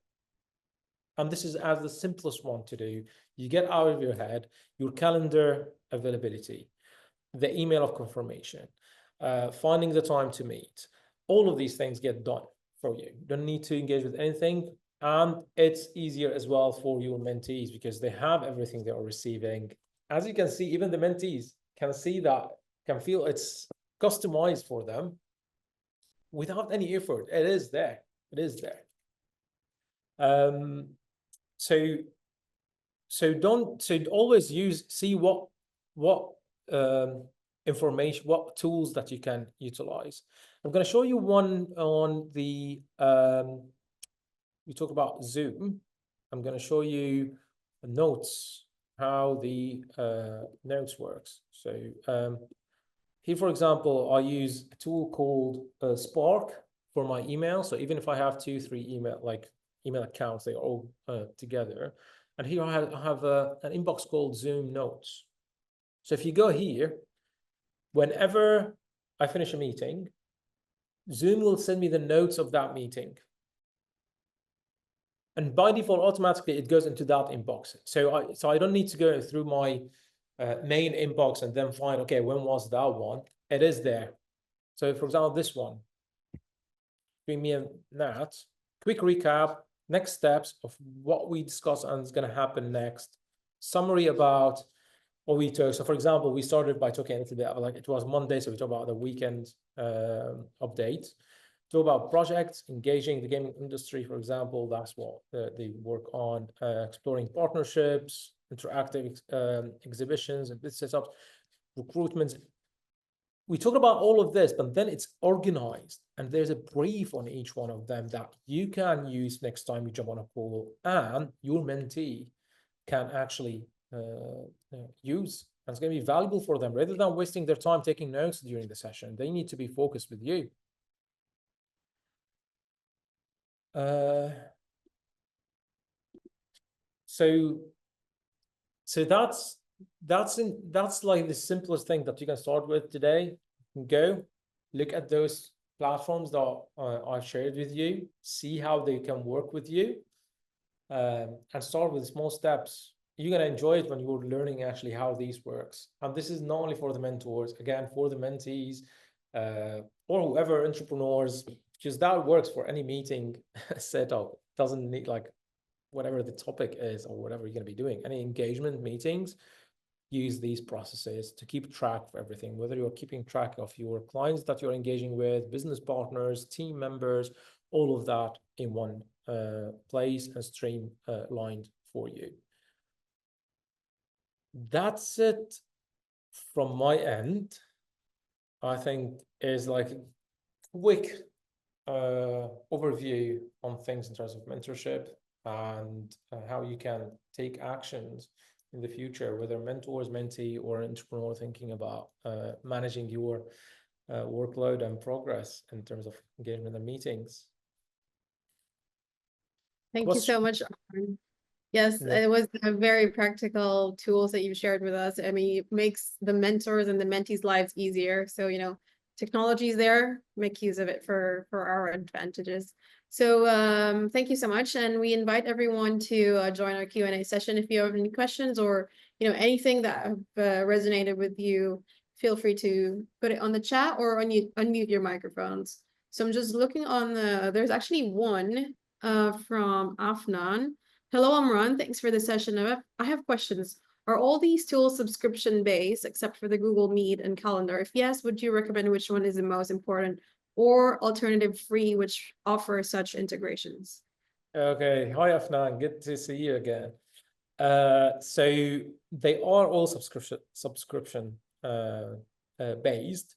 And this is as the simplest one to do. You get out of your head, your calendar availability, the email of confirmation, finding the time to meet. All of these things get done for you. You don't need to engage with anything. And it's easier as well for your mentees because they have everything they are receiving. As you can see, even the mentees can see that, can feel it's customized for them without any effort. It is there. It is there. So always see what information, what tools that you can utilize. I'm going to show you one on the we talk about Zoom. I'm going to show you notes, how the notes works. So here, for example, I use a tool called Spark for my email. So even if I have 2-3 email accounts, they're all together. And here I have an inbox called Zoom Notes. So if you go here, whenever I finish a meeting, Zoom will send me the notes of that meeting. And by default, automatically, it goes into that inbox. So I don't need to go through my main inbox and then find, okay, when was that one? It is there. So for example, this one, bring me that, quick recap, next steps of what we discussed and is going to happen next, summary about what we took. So for example, we started by talking a little bit about, like, it was Monday, so we talked about the weekend update. talk about projects, engaging the gaming industry, for example. That's what they work on, exploring partnerships, interactive exhibitions and bid setups, recruitment. We talk about all of this, but then it's organized and there's a brief on each one of them that you can use next time you jump on a call, and your mentee can actually use. And it's going to be valuable for them rather than wasting their time taking notes during the session. They need to be focused with you. So that's like the simplest thing that you can start with today. Go look at those platforms that I've shared with you, see how they can work with you, and start with small steps. You're going to enjoy it when you're learning actually how these works. And this is not only for the mentors, again, for the mentees, or whoever, entrepreneurs, because that works for any meeting setup. Doesn't need, like, whatever the topic is or whatever you're going to be doing, any engagement meetings, use these processes to keep track of everything, whether you're keeping track of your clients that you're engaging with, business partners, team members, all of that in one place and streamlined for you. That's it from my end. I think is like a quick overview on things in terms of mentorship and how you can take actions in the future, whether mentors, mentee, or entrepreneur thinking about managing your workload and progress in terms of engagement and meetings.
Thank you so much. Yes, it was a very practical tools that you shared with us. I mean, it makes the mentors and the mentees' lives easier. So, you know, technology is there, make use of it for our advantages. So thank you so much. And we invite everyone to join our Q&A session. If you have any questions or, you know, anything that resonated with you, feel free to put it on the chat or unmute your microphones. So I'm just looking on there's actually one from Afnan. Hello, Amran. Thanks for the session. I have questions. Are all these tools subscription-based except for the Google Meet and Calendar? If yes, would you recommend which one is the most important, or alternative free, which offer such integrations?
Okay. Hi, Afnan. Good to see you again. So they are all subscription based.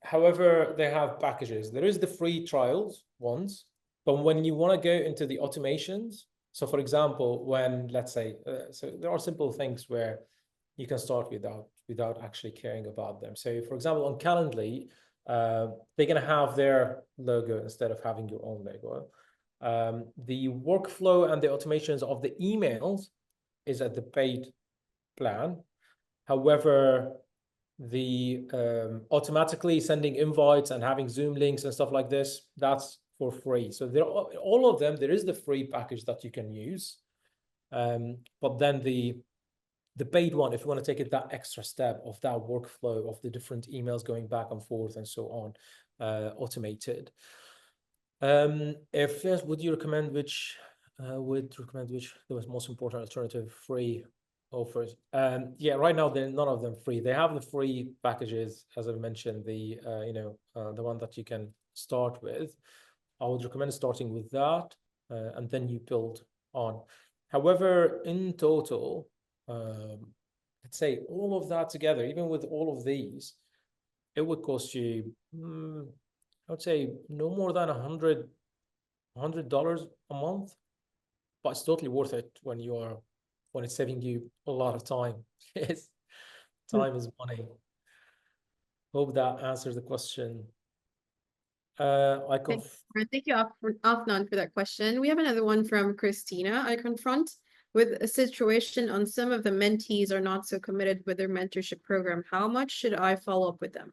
However, they have packages. There is the free trials ones, but when you want to go into the automations, so for example, when let's say, so there are simple things where you can start without actually caring about them. So for example, on Calendly, they're going to have their logo instead of having your own logo. The workflow and the automations of the emails is at the paid plan. However, the automatically sending invites and having Zoom links and stuff like this, that's for free. So there are all of them. There is the free package that you can use, but then the paid one, if you want to take it that extra step of that workflow of the different emails going back and forth and so on, automated. If yes, would you recommend which the was most important alternative free offers? Yeah, right now they're none of them free. They have the free packages, as I mentioned, the the one that you can start with. I would recommend starting with that, and then you build on. However, in total, let's say all of that together, even with all of these, it would cost you, I would say, no more than $100 a month, but it's totally worth it when it's saving you a lot of time. Yes, time is money. Hope that answers the question.
Thank you, Afnan, for that question. We have another one from Christina. I confront with a situation on some of the mentees are not so committed with their mentorship program. How much should I follow up with them?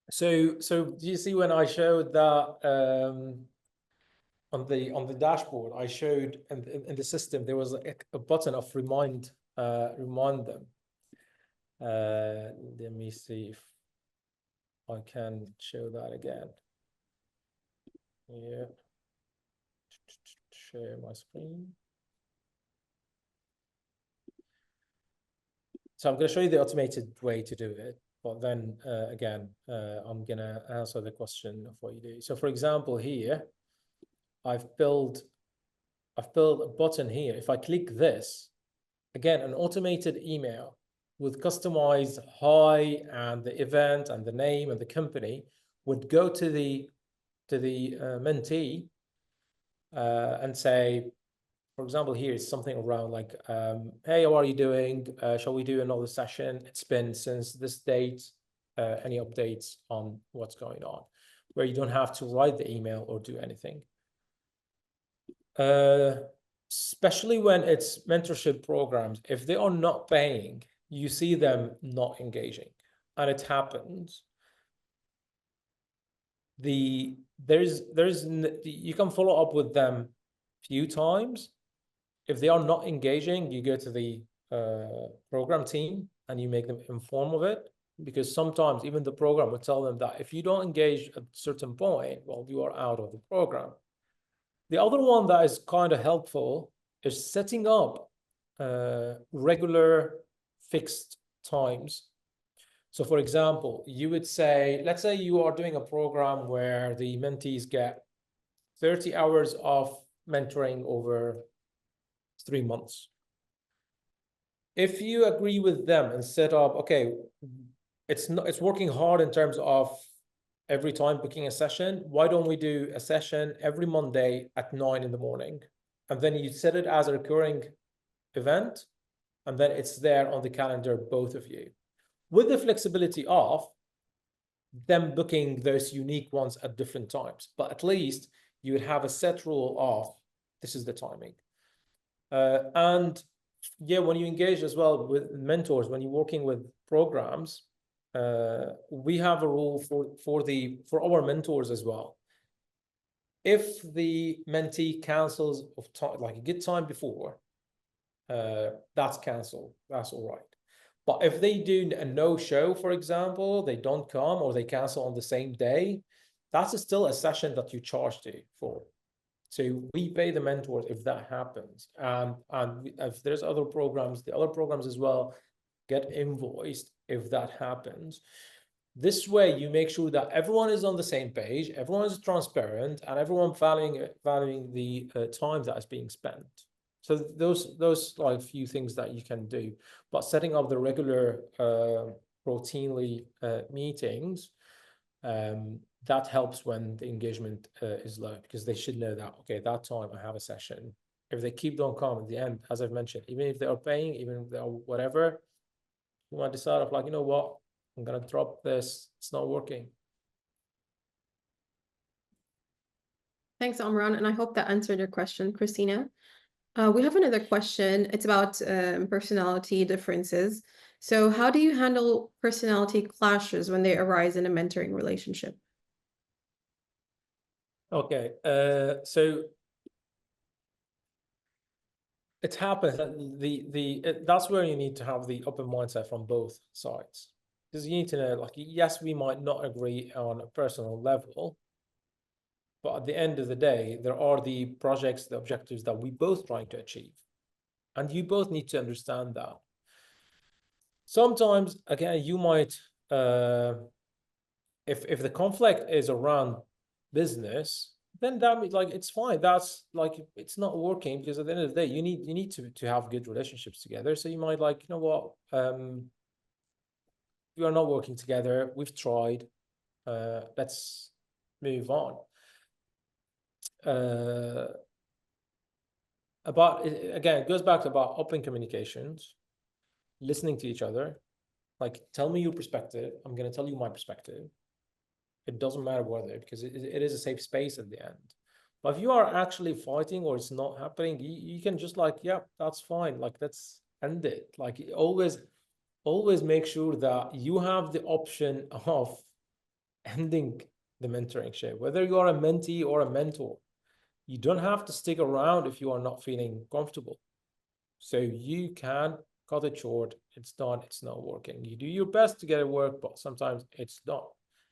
So do you see when I showed that on the dashboard, I showed in the system there was a button of remind them. Let me see if I can show that again. Yeah. Share my screen. So I'm going to show you the automated way to do it. but then again, I'm gonna answer the question of what you do. So for example, here, I've built a button here. If I click this, again, an automated email with customized hi and the event and the name and the company would go to the mentee and say, for example, here is something around like, hey, how are you doing? Shall we do another session? It's been since this date. Any updates on what's going on? Where you don't have to write the email or do anything. Especially when it's mentorship programs, if they are not paying, you see them not engaging, and it happens. You can follow up with them a few times. If they are not engaging, you go to the program team and you make them inform of it, because sometimes even the program will tell them that if you don't engage at a certain point, well, you are out of the program. The other one that is kind of helpful is setting up regular fixed times. So for example, you would say, let's say you are doing a program where the mentees get 30 hours of mentoring over 3 months. If you agree with them and set up, okay, it's working hard in terms of every time booking a session, why don't we do a session every Monday at 9 in the morning? And then you set it as a recurring event, and then it's there on the calendar, both of you, with the flexibility of them booking those unique ones at different times. But at least you would have a set rule of this is the timing. And yeah, when you engage as well with mentors, when you're working with programs, we have a rule for our mentors as well. If the mentee cancels of time, like a good time before, that's canceled. That's all right. But if they do a no-show, for example, they don't come or they cancel on the same day, that's still a session that you charge for. So we pay the mentors if that happens. And if there's other programs, the other programs as well get invoiced if that happens. This way, you make sure that everyone is on the same page, everyone is transparent, and everyone valuing the time that is being spent. So those like few things that you can do, but setting up the regular routinely meetings, that helps when the engagement is low, because they should know that, okay, that time I have a session. If they keep don't come at the end, as I've mentioned, even if they are paying, even if they are whatever, you might decide of like, you know what, I'm gonna drop this, it's not working.
Thanks, Omran, and I hope that answered your question, Christina. We have another question. It's about personality differences. So how do you handle personality clashes when they arise in a mentoring relationship?
Okay, so it happens that that's where you need to have the open mindset from both sides, because you need to know, like, yes, we might not agree on a personal level, but at the end of the day, there are the projects, the objectives that we both trying to achieve, and you both need to understand that. Sometimes, again, you might, if the conflict is around business, then that means like it's fine. That's like it's not working, because at the end of the day, you need to have good relationships together. So you might like, you know what, we are not working together. We've tried. Let's move on. Again, it goes back to about open communications, listening to each other. Like, tell me your perspective. I'm going to tell you my perspective. It doesn't matter whether, because it is a safe space at the end. But if you are actually fighting or it's not happening, you can just like, yeah, that's fine. Like, let's end it. Like, always make sure that you have the option of ending the mentoring ship, whether you are a mentee or a mentor. You don't have to stick around if you are not feeling comfortable. So you can cut it short. It's done. It's not working. You do your best to get it work, but sometimes it's not.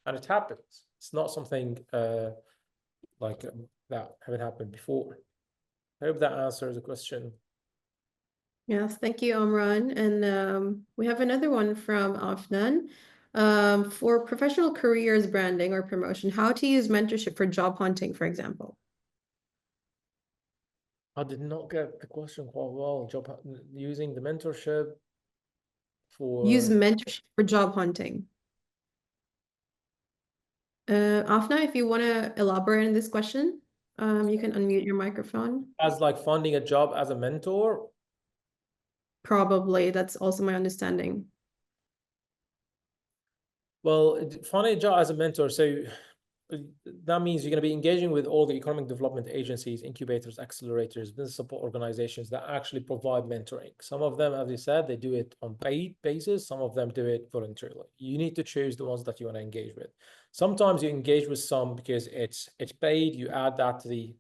And it happens. It's not something like that haven't happened before. I hope that answers the question.
Yes, thank you, Omran. And we have another one from Afnan. For professional careers branding or promotion, how to use mentorship for job hunting, for example.
I did not get the question quite well. Using the mentorship
Use
for
mentorship for job hunting. Afna, if you want to elaborate on this question, you can unmute your microphone.
as like finding a job as a mentor.
Probably, that's also my understanding.
Well, finding a job as a mentor, so that means you're going to be engaging with all the economic development agencies, incubators, accelerators, business support organizations that actually provide mentoring. Some of them, as you said, they do it on paid basis. Some of them do it voluntarily. You need to choose the ones that you want to engage with. Sometimes you engage with some because it's paid. You add that to the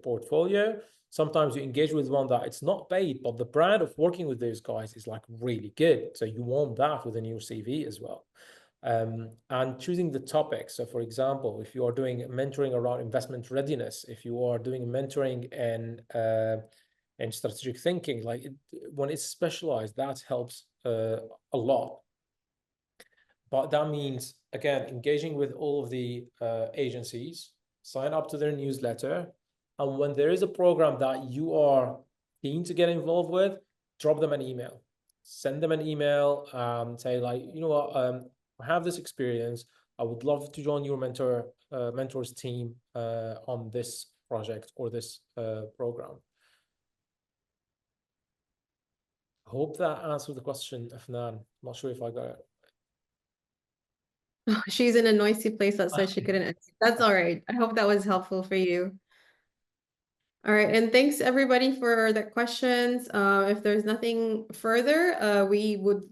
portfolio. Sometimes you engage with one that it's not paid, but the brand of working with those guys is like really good. So you want that within your CV as well. And choosing the topic. So for example, if you are doing mentoring around investment readiness, if you are doing mentoring and strategic thinking, like when it's specialized, that helps a lot. But that means, again, engaging with all of the agencies, sign up to their newsletter. And when there is a program that you are keen to get involved with, drop them an email. Send them an email, say like, you know what, I have this experience. I would love to join your mentors team on this project or this program. Hope that answered the question, Afnan. Not sure if I got it.
She's in a noisy place that says she couldn't answer. That's all right. I hope that was helpful for you. All right, and thanks everybody for the questions. If there's nothing further, we would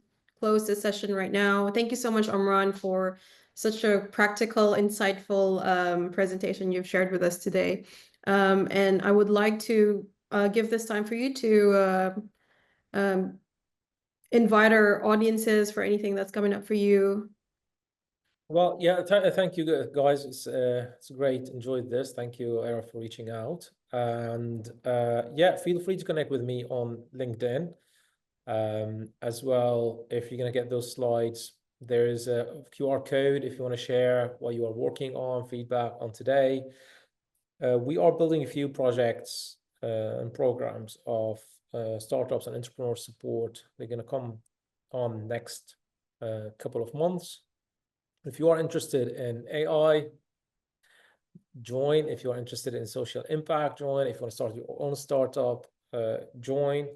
close the session right now. Thank you so much, Omran, for such a practical, insightful presentation you've shared with us today. And I would like to give this time for you to invite our audiences for anything that's coming up for you.
Well, yeah, thank you guys. It's great. Enjoyed this. Thank you, Era, for reaching out. And yeah, feel free to connect with me on LinkedIn as well. If you're gonna get those slides, there is a QR code if you want to share what you are working on, feedback on today. We are building a few projects and programs of startups and entrepreneur support. They're gonna come on next couple of months. If you are interested in AI, join. If you are interested in social impact, join. If you want to start your own startup, join.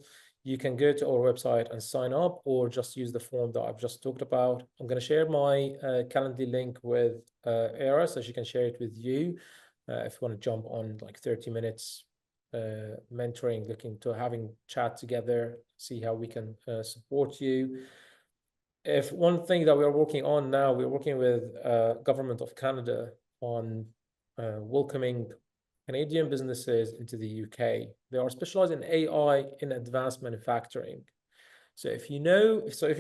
You can go to our website and sign up, or just use the form that I've just talked about. I'm going to share my Calendly link with Era, so she can share it with you if you want to jump on like 30 minutes mentoring, looking to having chat together, see how we can support you. If one thing that we are working on now, we're working with Government of Canada on welcoming Canadian businesses into the UK. They are specialized in AI in advanced manufacturing. So if you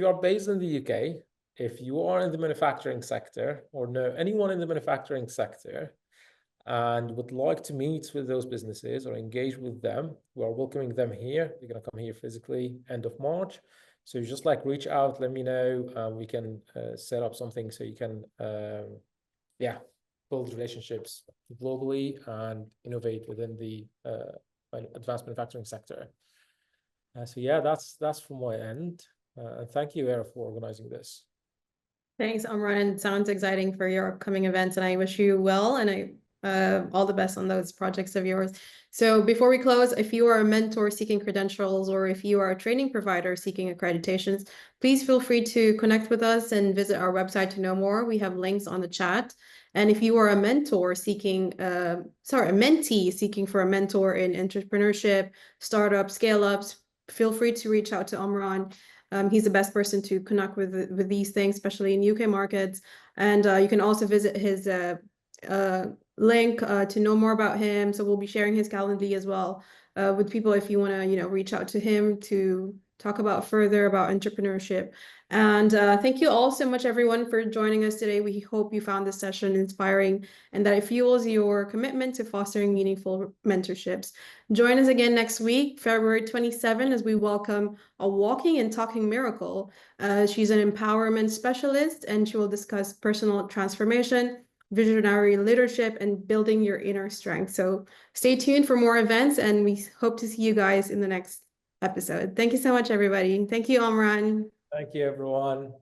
are based in the UK, if you are in the manufacturing sector or know anyone in the manufacturing sector and would like to meet with those businesses or engage with them, we are welcoming them here. They're going to come here physically end of March. So you just like reach out, let me know. We can set up something so you can, yeah, build relationships globally and innovate within the advanced manufacturing sector. So yeah, that's from my end. And thank you, Era, for organizing this.
Thanks, Omran. It sounds exciting for your upcoming events, and I wish you well and all the best on those projects of yours. So before we close, if you are a mentor seeking credentials or if you are a training provider seeking accreditations, please feel free to connect with us and visit our website to know more. We have links on the chat. And if you are a mentor seeking, a mentee seeking for a mentor in entrepreneurship, startup, scale-ups, feel free to reach out to Omran. He's the best person to connect with these things, especially in UK markets. And you can also visit his link to know more about him. So we'll be sharing his Calendly as well with people if you want to, reach out to him to talk about further about entrepreneurship. And thank you all so much, everyone, for joining us today. We hope you found this session inspiring and that it fuels your commitment to fostering meaningful mentorships. Join us again next week, February 27, as we welcome a walking and talking miracle. She's an empowerment specialist, and she will discuss personal transformation, visionary leadership, and building your inner strength. So stay tuned for more events, and we hope to see you guys in the next episode. Thank you so much, everybody. Thank you, Omran.
Thank you, everyone.